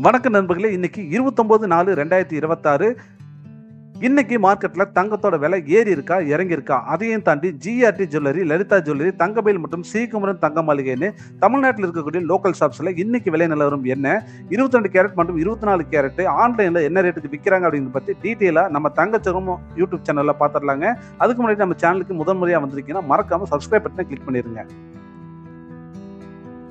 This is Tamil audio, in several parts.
வணக்கம் நண்பர்களே, இன்னைக்கு 29/4/2026. இன்னைக்கு மார்க்கெட்ல தங்கத்தோட விலை ஏறி இருக்கா இறங்கி இருக்கா, அதையும் தாண்டி ஜிஆர்டி ஜுவல்லரி, லலிதா ஜுவல்லரி, தங்கமயில் மற்றும் ஸ்ரீகுமரன் தங்க மாளிகைன்னு தமிழ்நாட்டில் இருக்கக்கூடிய லோக்கல் ஷாப்ஸ்ல இன்னைக்கு விலை நிலவரம் என்ன, 22 கேரட் மற்றும் 24 கேரட் ஆன்லைன்ல என்ன ரேட்டுக்கு விற்கிறாங்க அப்படிங்கிறத பத்தி டீட்டெயிலா நம்ம தங்கச்சகம் யூடியூப் சேனல்ல பாத்துடலாங்க. அதுக்கு முன்னாடி நம்ம சேனலுக்கு முதல் முறையா வந்திருக்கீங்கன்னா மறக்காம சப்ஸ்கிரைப் பட்டனை கிளிக் பண்ணிருங்க.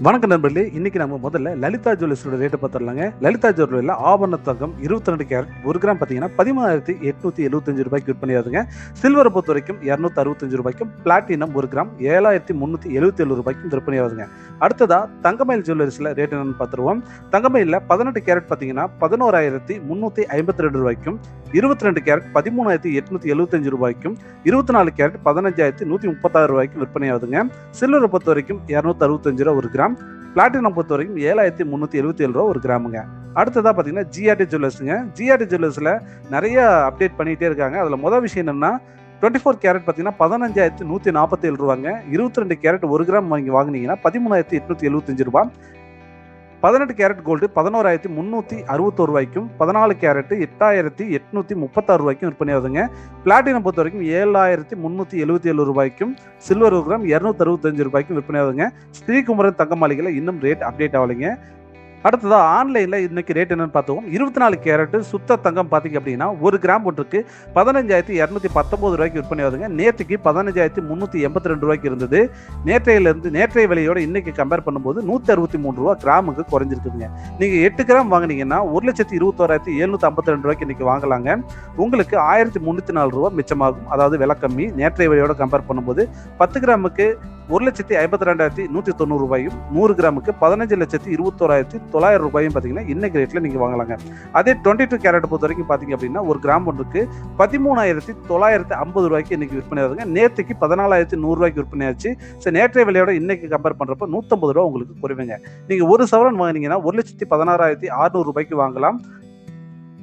வணக்கம் நண்பர்களே, இன்னைக்கு நம்ம முதல்ல லலிதா ஜுவல்லர்ஸோட ரேட்டை பார்த்துடலாங்க. லலிதா ஜுவல்லரியில் ஆபரண தங்கம் 22 கேரட் 1 கிராம் பார்த்தீங்கன்னா 13,875 ரூபாய்க்கு விற்பனையாகுதுங்க. சில்வரை பொறுத்த வரைக்கும் 265 ரூபாய்க்கும், பிளாட்டினம் 1 கிராம் 7,377 ரூபாய்க்கும் விற்பனையாகுதுங்க. அடுத்ததா தங்கமயில் ஜுவல்லர்ஸில் ரேட் என்னன்னு பார்த்துருவோம். தங்கமயிலில் 18 கேரட் பார்த்தீங்கன்னா 11,352 ரூபாய்க்கும், 22 கேரட் 13,875 ரூபாய்க்கும், 24 கேரட் 15,136 ரூபாய்க்கும் விற்பனையாகுதுங்க. சில்வரை பொறுத்த வரைக்கும் 265 ரூபா 1 கிராம், பிளாட்டினம் பொறுத்த வரைக்கும் 7,377 ரூபா 1 கிராமுங்க. அடுத்ததா பாத்தீங்கன்னா ஜிஆர்டி ஜுவல்லர்ஸுங்க. ஜிஆர்டி ஜுவல்லர்ஸ்ல நிறைய அப்டேட் பண்ணிட்டே இருக்காங்க. அதுல முதல் விஷயம் என்னன்னா 24 கேரட் பார்த்தீங்கன்னா 15,147 ரூபாங்க. 22 கேரட் 1 கிராம் வாங்கினீங்கன்னா 13,875 ரூபாய். 18 கேரட் கோல்டு 11,361 ரூபாய்க்கும், 14 கேரட் 8,836 ரூபாய்க்கும் விற்பனையாகுதுங்க. பிளாட்டினம் பொறுத்த வரைக்கும் 7,377 ரூபாய்க்கும், சில்வர் 1 கிராம் 265 ரூபாய்க்கும் விற்பனையாகுதுங்க. ஸ்ரீகுமரன் தங்க மாளிகையில் இன்னும் ரேட் அப்டேட் ஆகலைங்க. அடுத்ததா ஆன்லைன்ல இன்னைக்கு ரேட் என்னன்னு பார்த்தோம். 24 கேரட் சுத்த தங்கம் பார்த்தீங்க அப்படின்னா 1 கிராம் ஒன்றுக்கு 15,219 ரூபாய்க்கு விற்பனை ஆகுதுங்க. நேற்றுக்கு 15,382 ரூபாய்க்கு இருந்தது. நேற்றைய விலையோட இன்னைக்கு கம்பேர் பண்ணும்போது 163 ரூபா கிராமுக்கு குறைஞ்சிருக்குதுங்க. நீங்க 8 கிராம் வாங்கினீங்கன்னா 1,21,752 ரூபாய்க்கு இன்னைக்கு வாங்கலாங்க. உங்களுக்கு 1,304 ரூபா மிச்சமாகும். அதாவது விலை கம்மி. நேற்றைய விலையோட கம்பேர் பண்ணும்போது 10 கிராமுக்கு 1,52,190 ரூபாயும், 100 கிராமுக்கு 15,21,900 ரூபாயும் பார்த்தீங்கன்னா இன்னைக்கு ரேட்ல நீங்க வாங்கலாங்க. அதே 22 கேரட் பொறுத்த வரைக்கும் பார்த்தீங்க அப்படின்னா 1 கிராம் ஒன்றுக்கு 13,950 ரூபாய்க்கு இன்னைக்கு விற்பனை ஆகுதுங்க. நேற்றுக்கு 14,100 ரூபாய்க்கு விற்பனை ஆச்சு. ஸோ நேற்றைய விலையோட இன்னைக்கு கம்பேர் பண்றப்ப 150 ரூபா உங்களுக்கு குறைவுங்க. நீங்க 1 சவரன் வாங்கினீங்கன்னா 1,16,600 ரூபாய்க்கு வாங்கலாம்.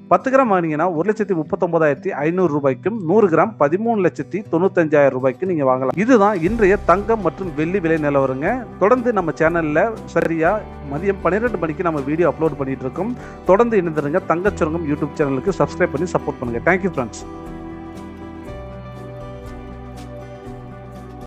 10 கிராம் வாங்கினீங்கன்னா 1,39,500 ரூபாய்க்கும், 100 கிராம் 13,95,000 ரூபாய்க்கு நீங்க வாங்கலாம். இதுதான் இன்றைய தங்கம் மற்றும் வெள்ளி விலை நிலவரங்க. தொடர்ந்து நம்ம சேனல்ல சரியா மதியம் 12 மணிக்கு நம்ம வீடியோ அப்லோட் பண்ணிட்டு இருக்கோம். தொடர்ந்து இணைந்திருங்க. தங்கச்சுரங்கம் யூடியூப் சேனலுக்கு சப்ஸ்கிரைப் பண்ணி சப்போர்ட் பண்ணுங்க. Thank you friends.